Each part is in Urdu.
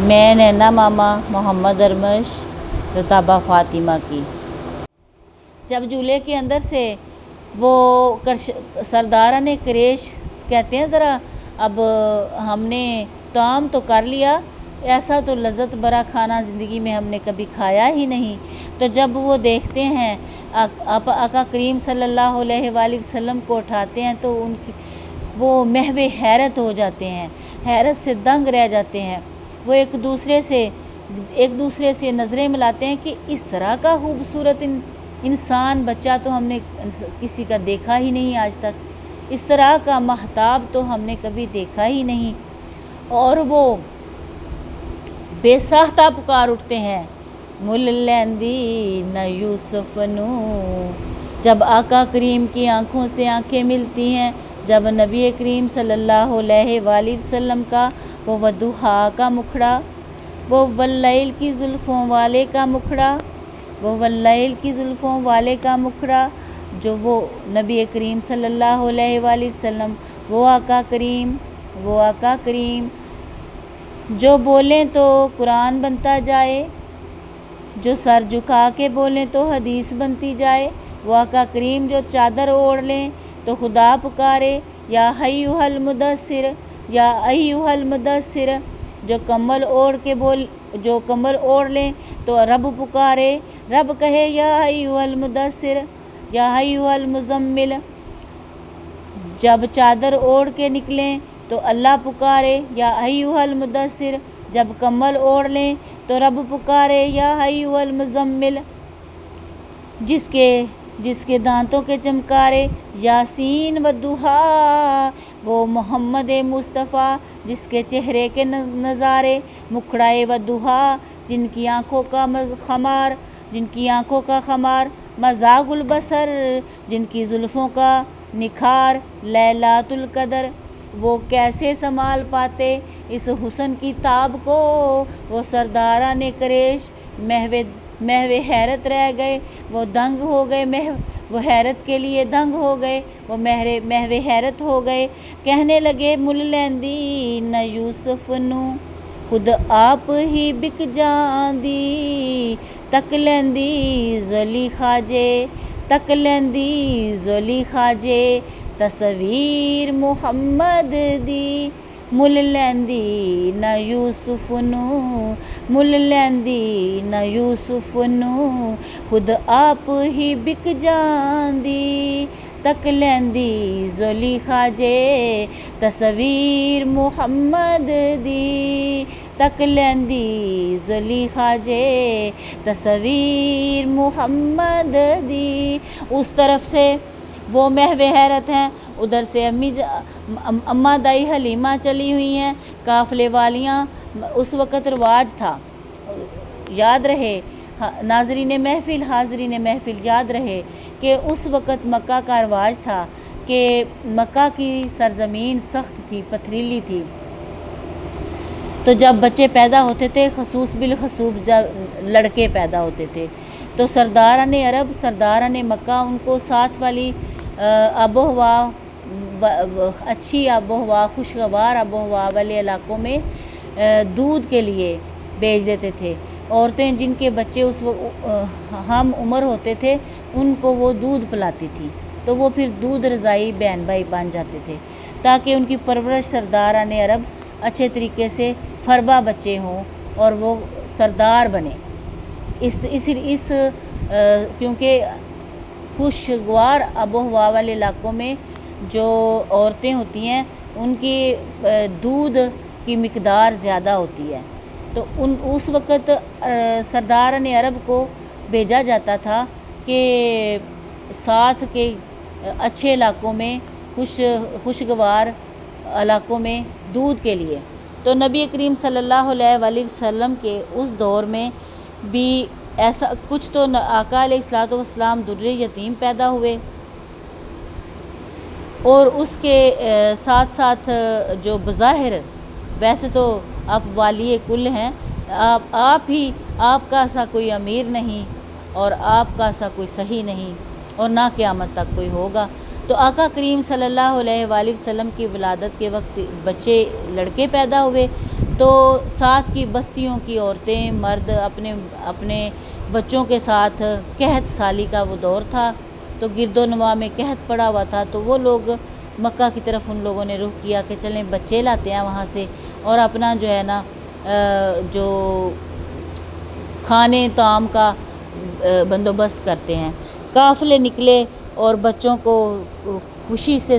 میں نینا ماما محمد ارمش رتابہ فاطمہ کی۔ جب جھولے کے اندر سے وہ سرداران قریش کہتے ہیں ذرا اب ہم نے طعام تو کر لیا، ایسا تو لذت بھرا کھانا زندگی میں ہم نے کبھی کھایا ہی نہیں۔ تو جب وہ دیکھتے ہیں آقا کریم صلی اللہ علیہ وآلہ وسلم کو اٹھاتے ہیں تو وہ محو حیرت ہو جاتے ہیں، حیرت سے دنگ رہ جاتے ہیں۔ وہ ایک دوسرے سے نظریں ملاتے ہیں کہ اس طرح کا خوبصورت انسان بچہ تو ہم نے کسی کا دیکھا ہی نہیں آج تک، اس طرح کا مہتاب تو ہم نے کبھی دیکھا ہی نہیں۔ اور وہ بے ساختہ پکار اٹھتے ہیں، مل لیندی نہ یوسف نو۔ جب آقا کریم کی آنکھوں سے آنکھیں ملتی ہیں، جب نبی کریم صلی اللہ علیہ وآلہ وسلم کا وہ وضحا کا مکھڑا، وہ واللیل کی زلفوں والے کا مکھڑا، وہ واللیل کی زلفوں والے کا مکھڑا، جو وہ نبی کریم صلی اللہ علیہ وآلہ وسلم، وہ آقا کریم جو بولیں تو قرآن بنتا جائے، جو سر جھکا کے بولیں تو حدیث بنتی جائے، وہ آقا کریم جو چادر اوڑھ لیں تو خدا پکارے، یا ایھا المدثر، یا ایھا المدثر، جو کمبل اوڑھ لیں تو رب پکارے، رب کہے یا ایھا المدثر، یا ایھا المزمل۔ جب چادر اوڑھ کے نکلیں تو اللہ پکارے، یا ایھا المدثر، جب کمبل اوڑھ لیں تو رب پکارے، یا ایھا المزمل۔ جس کے دانتوں کے چمکارے، یاسین والضحیٰ، وہ محمد مصطفیٰ جس کے چہرے کے نظارے، مکھڑائے والضحیٰ، جن کی آنکھوں کا خمار، مزاغ البصر، جن کی زلفوں کا نکھار، لیلۃ القدر۔ وہ کیسے سنبھال پاتے اس حسن کی تاب کو، وہ سرداران قریش محو حیرت رہ گئے، وہ دنگ ہو گئے، وہ حیرت کے لیے دنگ ہو گئے، وہ محو حیرت ہو گئے۔ کہنے لگے مل لیندی نہ یوسف نو، خود آپ ہی بک جاندی، تک لیندی زلیخا جے، تک لیندی زلیخا جے، تصویر محمد دی، مل لیندی نہ یوسف نو، مل لیندی نہ یوسف نو، خود آپ ہی بک جاندی، تک لیندی زلیخا جے، تصویر محمد دی، تک لیندی زلیخا جے، تصویر محمد دی۔ اس طرف سے وہ محو حیرت ہیں، ادھر سے اماں دائی حلیمہ چلی ہوئی ہیں، قافلے والیاں۔ اس وقت رواج تھا، یاد رہے ناظرین محفل، حاضرین محفل، یاد رہے کہ اس وقت مکہ کا رواج تھا کہ مکہ کی سرزمین سخت تھی، پتھریلی تھی، تو جب بچے پیدا ہوتے تھے، خصوص بالخصوص جب لڑکے پیدا ہوتے تھے، تو سرداران عرب، سرداران مکہ ان کو ساتھ والی آب و ہوا، اچھی آب و ہوا، خوشگوار آب و ہوا والے علاقوں میں دودھ کے لیے بھیج دیتے تھے۔ عورتیں جن کے بچے اس ہم عمر ہوتے تھے ان کو وہ دودھ پلاتی تھی، تو وہ پھر دودھ رضائی بہن بھائی بن جاتے تھے، تاکہ ان کی پرورش سرداران عرب اچھے طریقے سے فربا بچے ہوں اور وہ سردار بنے۔ کیونکہ خوشگوار آب و ہوا والے علاقوں میں جو عورتیں ہوتی ہیں ان کی دودھ کی مقدار زیادہ ہوتی ہے، تو اس وقت سرداران عرب کو بھیجا جاتا تھا کہ ساتھ کے اچھے علاقوں میں، خوشگوار علاقوں میں دودھ کے لیے۔ تو نبی کریم صلی اللہ علیہ وآلہ وسلم کے اس دور میں بھی ایسا کچھ، تو آقا علیہ الصلوۃ والسلام در یتیم پیدا ہوئے، اور اس کے ساتھ ساتھ جو بظاہر ویسے تو آپ والی کل ہیں، آپ کا سا کوئی امیر نہیں اور آپ کا سا کوئی صحیح نہیں، اور نہ قیامت تک کوئی ہوگا۔ تو آقا کریم صلی اللہ علیہ وآلہ وسلم کی ولادت کے وقت بچے لڑکے پیدا ہوئے، تو ساتھ کی بستیوں کی عورتیں مرد اپنے اپنے بچوں کے ساتھ قحط سالی کا وہ دور تھا، تو گرد و نواح میں قحط پڑا ہوا تھا، تو وہ لوگ مکہ کی طرف ان لوگوں نے رخ کیا کہ چلیں بچے لاتے ہیں وہاں سے اور اپنا جو ہے نا جو کھانے طعام کا بندوبست کرتے ہیں۔ قافلے نکلے اور بچوں کو خوشی سے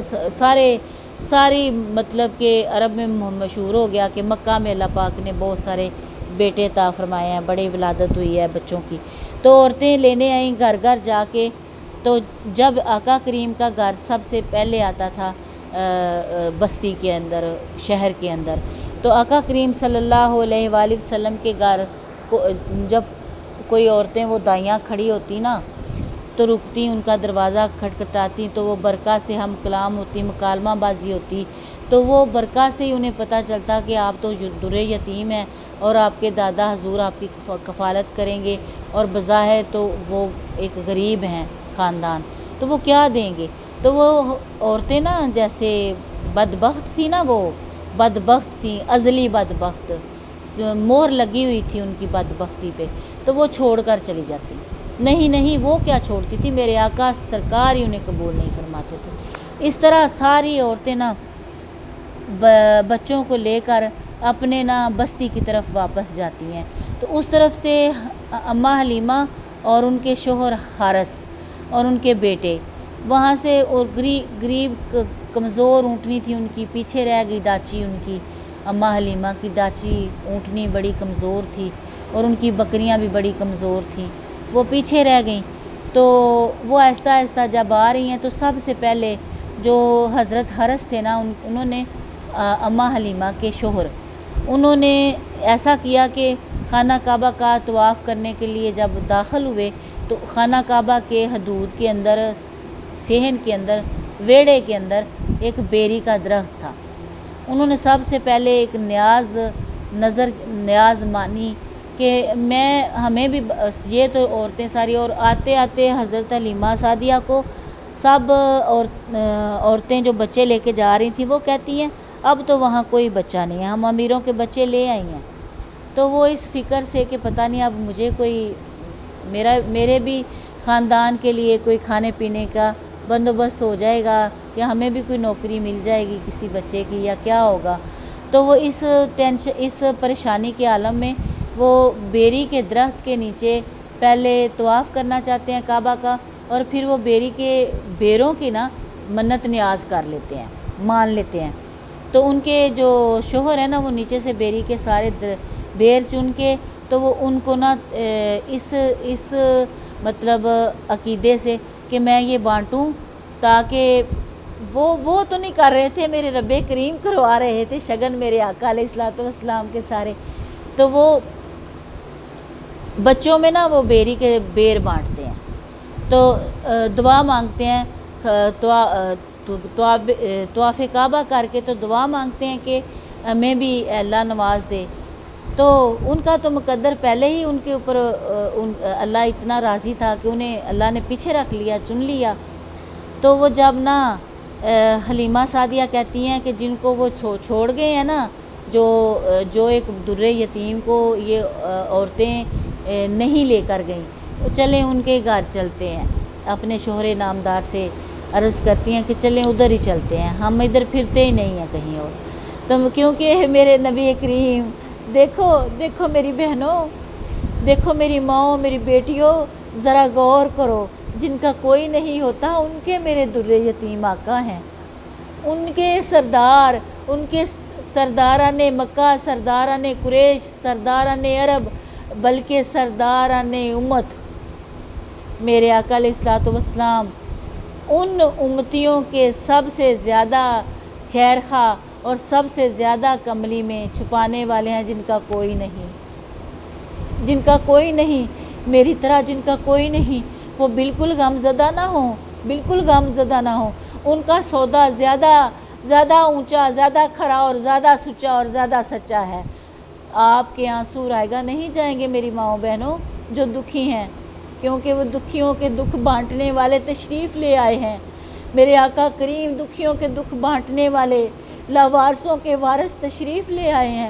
ساری مطلب کہ عرب میں مشہور ہو گیا کہ مکہ میں اللہ پاک نے بہت سارے بیٹے عطا فرمائے ہیں، بڑی ولادت ہوئی ہے بچوں کی۔ تو عورتیں لینے آئیں گھر گھر جا کے، تو جب آقا کریم کا گھر سب سے پہلے آتا تھا بستی کے اندر، شہر کے اندر، تو آقا کریم صلی اللہ علیہ وآلہ وسلم کے گھر کو جب کوئی عورتیں وہ دائیاں کھڑی ہوتی نا تو رکتی، ان کا دروازہ کھٹکھٹاتی، تو وہ برقع سے ہم کلام ہوتی، مکالمہ بازی ہوتی، تو وہ برقع سے ہی انہیں پتہ چلتا کہ آپ تو در یتیم ہیں اور آپ کے دادا حضور آپ کی کفالت کریں گے، اور بظاہر تو وہ ایک غریب ہیں خاندان، تو وہ کیا دیں گے؟ تو وہ عورتیں نا جیسے بدبخت تھی نا، وہ بدبخت تھیں، ازلی بدبخت، مہر لگی ہوئی تھی ان کی بدبختی پہ، تو وہ چھوڑ کر چلی جاتی۔ نہیں وہ کیا چھوڑتی تھی، میرے آقا سرکار ہی انہیں قبول نہیں فرماتے تھے۔ اس طرح ساری عورتیں نا بچوں کو لے کر اپنے نا بستی کی طرف واپس جاتی ہیں۔ تو اس طرف سے اماں حلیمہ اور ان کے شوہر حارث اور ان کے بیٹے وہاں سے، اور غریب کمزور اونٹنی تھی ان کی، پیچھے رہ گئی ڈاچی، ان کی اماں حلیمہ کی ڈاچی اونٹنی بڑی کمزور تھی اور ان کی بکریاں بھی بڑی کمزور تھیں، وہ پیچھے رہ گئیں۔ تو وہ آہستہ آہستہ جب آ رہی ہیں تو سب سے پہلے جو حضرت حارث تھے نا، انہوں نے اماں حلیمہ کے شوہر، انہوں نے ایسا کیا کہ خانہ کعبہ کا طواف کرنے کے لیے جب داخل ہوئے تو خانہ کعبہ کے حدود کے اندر، صحن کے اندر، ویڑے کے اندر ایک بیری کا درخت تھا۔ انہوں نے سب سے پہلے ایک نیاز مانی کہ ہمیں بھی، یہ تو عورتیں ساری، اور آتے آتے حضرت حلیمہ سعدیہ کو سب عورتیں جو بچے لے کے جا رہی تھیں وہ کہتی ہیں اب تو وہاں کوئی بچہ نہیں ہے، ہم امیروں کے بچے لے آئی ہیں۔ تو وہ اس فکر سے کہ پتہ نہیں اب مجھے کوئی میرے بھی خاندان کے لیے کوئی کھانے پینے کا بندوبست ہو جائے گا، کہ ہمیں بھی کوئی نوکری مل جائے گی کسی بچے کی، یا کیا ہوگا۔ تو وہ اس پریشانی کے عالم میں وہ بیری کے درخت کے نیچے پہلے طواف کرنا چاہتے ہیں کعبہ کا، اور پھر وہ بیری کے بیروں کی نا منت نیاز کر لیتے ہیں، مان لیتے ہیں۔ تو ان کے جو شوہر ہیں نا وہ نیچے سے بیری کے سارے بیر چن کے، تو وہ ان کو نا اس مطلب عقیدے سے کہ میں یہ بانٹوں، تاکہ وہ تو نہیں کر رہے تھے، میرے رب کریم کروا رہے تھے شگن میرے آقا علیہ الصلوۃ والسلام کے سارے، تو وہ بچوں میں نا وہ بیری کے بیر بانٹتے ہیں، تو دعا مانگتے ہیں، طواف کعبہ کر کے تو دعا مانگتے ہیں کہ ہمیں بھی اللہ نواز دے۔ تو ان کا تو مقدر پہلے ہی ان کے اوپر اللہ اتنا راضی تھا کہ انہیں اللہ نے پیچھے رکھ لیا، چن لیا۔ تو وہ جب نا حلیمہ سعدیہ کہتی ہیں کہ جن کو وہ چھوڑ گئے ہیں نا، جو ایک در یتیم کو یہ عورتیں نہیں لے کر گئیں، تو چلیں ان کے گھر چلتے ہیں، اپنے شوہر نامدار سے عرض کرتی ہیں کہ چلیں ادھر ہی چلتے ہیں، ہم ادھر پھرتے ہی نہیں ہیں کہیں اور۔ تو کیونکہ میرے نبی کریم، دیکھو میری بہنوں، دیکھو میری ماؤں، میری بیٹیوں، ذرا غور کرو، جن کا کوئی نہیں ہوتا ان کے میرے در یتیم آقا ہیں، ان کے سردار، ان کے سرداران مکہ، سرداران قریش، سرداران عرب، بلکہ سرداران امت میرے آقا علیہ الصلوۃ والسلام، ان امتیوں کے سب سے زیادہ خیر خواہ اور سب سے زیادہ کملی میں چھپانے والے ہیں، جن کا کوئی نہیں، میری طرح جن کا کوئی نہیں، وہ بالکل غمزدہ نہ ہوں، ان کا سودا زیادہ اونچا، زیادہ کھرا اور زیادہ سچا اور زیادہ سچا ہے۔ آپ کے آنسو رائگاں نہیں جائیں گے میری ماؤں بہنوں جو دکھی ہیں، کیونکہ وہ دکھیوں کے دکھ بانٹنے والے تشریف لے آئے ہیں۔ میرے آقا کریم دکھیوں کے دکھ بانٹنے والے، لاوارثوں کے وارث تشریف لے آئے ہیں۔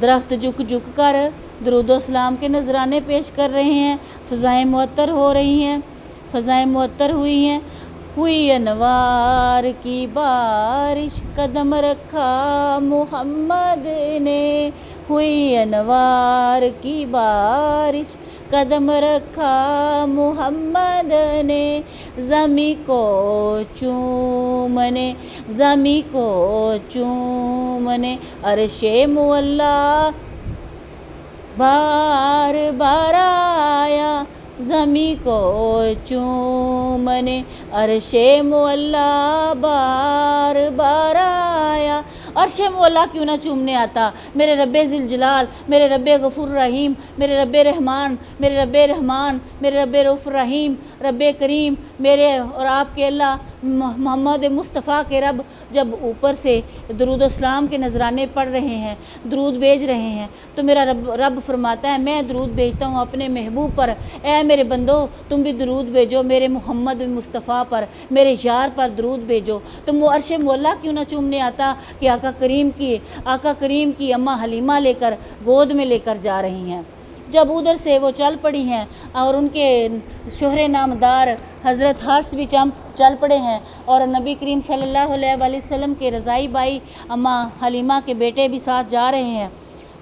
درخت جھک جھک کر درود و سلام کے نذرانے پیش کر رہے ہیں، فضائیں معطر ہو رہی ہیں، فضائیں معطر ہوئی ہیں۔ ہوئی انوار کی بارش قدم رکھا محمد نے، ہوئی انوار کی بارش قدم رکھا محمد نے، زمیں کو چومنے، زمیں کو چومنے عرش معلیٰ بار بار آیا، زمیں کو چومنے عرش معلیٰ بار بار آیا۔ عرش معلیٰ کیوں نہ چومنے آتا میرے رب ذوالجلال، میرے رب غفور رحیم، میرے رب رحمان، میرے رب رحمان، میرے رب رؤوف رحیم، رب کریم، میرے اور آپ کے اللہ محمد مصطفیٰ کے رب جب اوپر سے درود و سلام کے نذرانے پڑھ رہے ہیں، درود بھیج رہے ہیں، تو میرا رب فرماتا ہے میں درود بھیجتا ہوں اپنے محبوب پر، اے میرے بندو تم بھی درود بھیجو میرے محمد مصطفیٰ پر، میرے یار پر درود بھیجو۔ تو وہ عرش معلیٰ کیوں نہ چومنے آتا کہ آقا کریم کی اماں حلیمہ لے کر گود میں لے کر جا رہی ہیں۔ جب ادھر سے وہ چل پڑی ہیں اور ان کے شوہر نامدار حضرت حفص بھی چل پڑے ہیں اور نبی کریم صلی اللہ علیہ وآلہ وسلم کے رضائی بھائی اماں حلیمہ کے بیٹے بھی ساتھ جا رہے ہیں،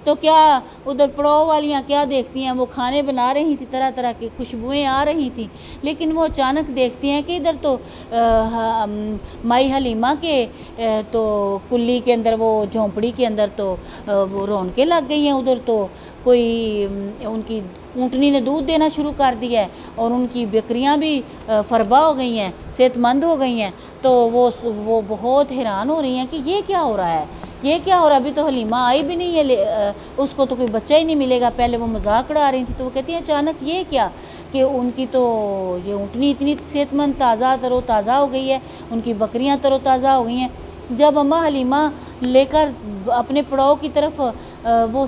تو کیا ادھر پڑوہ والیاں کیا دیکھتی ہیں، وہ کھانے بنا رہی تھیں، طرح طرح کی خوشبوئیں آ رہی تھیں، لیکن وہ اچانک دیکھتی ہیں کہ ادھر تو مائی حلیمہ کے تو کلی کے اندر، وہ جھونپڑی کے اندر تو وہ رونقیں لگ گئی ہیں، ادھر تو کوئی ان کی اونٹنی نے دودھ دینا شروع کر دیا ہے اور ان کی بکریاں بھی فربا ہو گئی ہیں، صحت مند ہو گئی ہیں، تو وہ بہت حیران ہو رہی ہیں کہ یہ کیا ہو رہا ہے، یہ کیا ہو رہا ہے، ابھی تو حلیمہ آئی بھی نہیں ہے، اس کو تو کوئی بچہ ہی نہیں ملے گا۔ پہلے وہ مذاق اڑا رہی تھی تو وہ کہتی ہیں اچانک یہ کیا کہ ان کی تو یہ اونٹنی اتنی صحت مند تر و تازہ ہو گئی ہے، ان کی بکریاں تر و تازہ ہو گئی ہیں۔ جب اماں حلیمہ لے کر اپنے پڑاؤ کی طرف وہ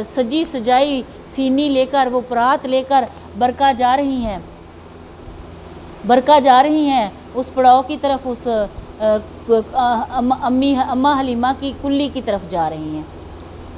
سجی سجائی سینی لے کر، وہ پرات لے کر برکا جا رہی ہیں اس پڑاؤ کی طرف، اس اماں حلیمہ کی کلی کی طرف جا رہی ہیں،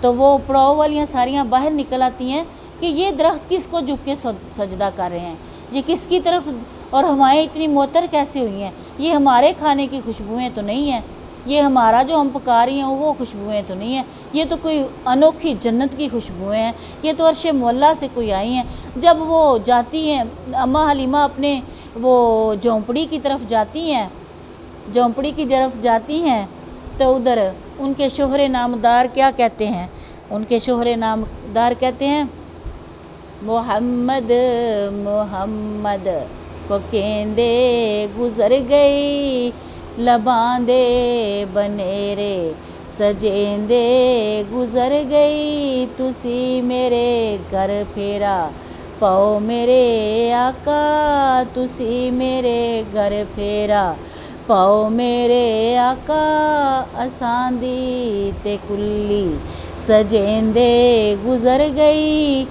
تو وہ پڑاؤ والیاں ساریاں باہر نکل آتی ہیں کہ یہ درخت کس کو جھک کے سجدہ کر رہے ہیں، یہ کس کی طرف، اور ہوائیں اتنی معطر کیسے ہوئی ہیں، یہ ہمارے کھانے کی خوشبوئیں تو نہیں ہیں، یہ ہمارا جو ہم پکا رہی ہیں وہ خوشبوئیں تو نہیں ہیں، یہ تو کوئی انوکھی جنت کی خوشبوئیں ہیں، یہ تو عرش معلیٰ سے کوئی آئی ہیں۔ جب وہ جاتی ہیں اماں حلیمہ اپنے وہ جھونپڑی کی طرف جاتی ہیں تو ادھر ان کے شوہر نامدار کیا کہتے ہیں، ان کے شوہر نامدار کہتے ہیں محمد محمد کو کیندے گزر گئی، لباندے بنیرے سجیندے گزر گئی، تسی میرے گھر پھیرا پاؤ میرے آقا، تسی میرے گھر پھیرا پاؤ میرے آقا، اساں دی تے کلی سجیندے گزر گئی،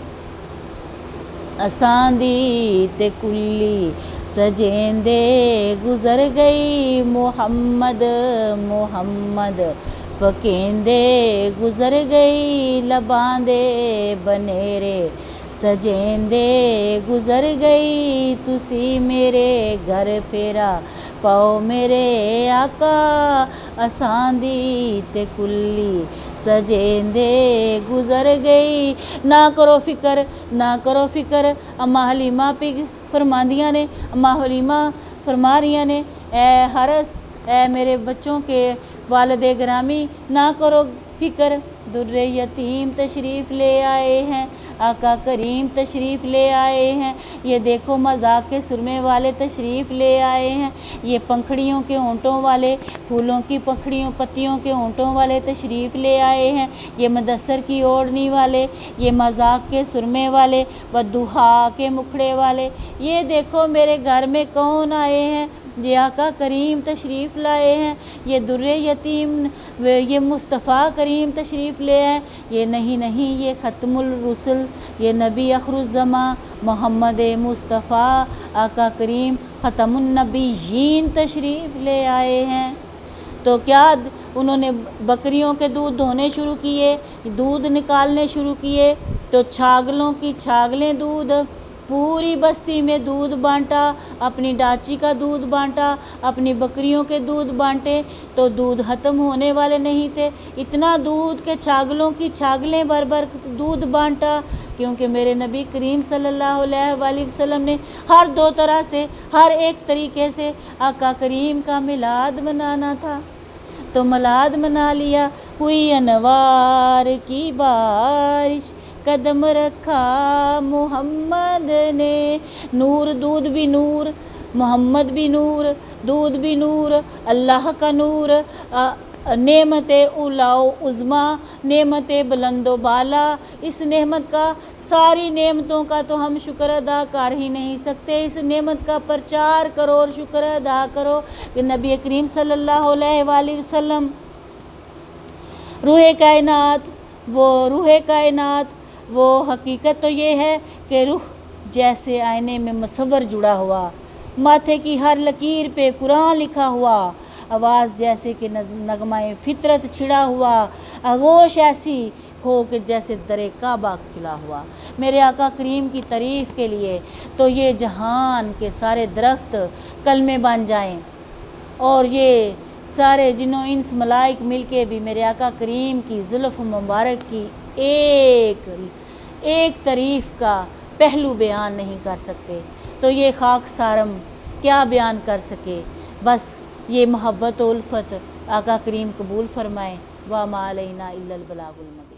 اساں دی تے کلی سجیندے گزر گئی، محمد محمد پکیندے گزر گئی، لباندے بنیرے سجیندے گزر گئی، تسی میرے گھر پھیرا پاؤ میرے آقا، اساں دی تے کلی سجیندے گزر گئی۔ نہ کرو فکر اماں حلیمہ پہ فرماندیاں نے، اماں حلیمہ فرما رہی نے، اے حرس، اے میرے بچوں کے والد گرامی، نہ کرو فکر، در یتیم تشریف لے آئے ہیں، آقا کریم تشریف لے آئے ہیں، یہ دیکھو مذاق کے سرمے والے تشریف لے آئے ہیں، یہ پنکھڑیوں کے ہونٹوں والے، پھولوں کی پتیوں کے ہونٹوں والے تشریف لے آئے ہیں، یہ مدثر کی اوڑھنی والے، یہ مذاق کے سرمے والے، والضحیٰ کے مکھڑے والے، یہ دیکھو میرے گھر میں کون آئے ہیں، یہ آقا کریم تشریف لائے ہیں، یہ در یتیم، یہ مصطفیٰ کریم تشریف لے آئے، یہ نہیں یہ ختم الرسل، یہ نبی آخر الزماں محمد مصطفیٰ آقا کریم ختم النبیین تشریف لے آئے ہیں۔ تو کیا انہوں نے بکریوں کے دودھ دھونے شروع کیے، دودھ نکالنے شروع کیے، تو چھاگلوں کی چھاگلیں دودھ، پوری بستی میں دودھ بانٹا، اپنی ڈاچی کا دودھ بانٹا، اپنی بکریوں کے دودھ بانٹے، تو دودھ ختم ہونے والے نہیں تھے، اتنا دودھ کہ چھاگلوں کی چھاگلیں بھر بھر دودھ بانٹا، کیونکہ میرے نبی کریم صلی اللہ علیہ وآلہ وسلم نے ہر دو طرح سے، ہر ایک طریقے سے آقا کریم کا میلاد منانا تھا، تو میلاد منا لیا۔ ہوئی انوار کی بارش قدم رکھا محمد نے، نور دودھ بھی نور، محمد بھی نور، دودھ بھی نور، اللہ کا نور، نعمت اولا و عظمیٰ، نعمت بلند و بالا، اس نعمت کا، ساری نعمتوں کا تو ہم شکر ادا کر ہی نہیں سکتے، اس نعمت کا پرچار کرو اور شکر ادا کرو کہ نبی کریم صلی اللہ علیہ وآلہ وسلم روح کائنات، وہ حقیقت تو یہ ہے کہ روح جیسے آئینے میں مصور جڑا ہوا، ماتھے کی ہر لکیر پہ قرآن لکھا ہوا، آواز جیسے کہ نغمہ فطرت چھڑا ہوا، آغوش ایسی ہو کہ جیسے در کعبہ کھلا ہوا۔ میرے آقا کریم کی تعریف کے لیے تو یہ جہان کے سارے درخت کلمے بن جائیں، اور یہ سارے جنوں انس ملائک مل کے بھی میرے آقا کریم کی زلف مبارک کی ایک تعریف کا پہلو بیان نہیں کر سکتے، تو یہ خاک سارم کیا بیان کر سکے، بس یہ محبت و الفت آقا کریم قبول فرمائیں۔ وَمَا عَلَيْنَا إِلَّا الْبَلَاغُ الْمُبِينُ۔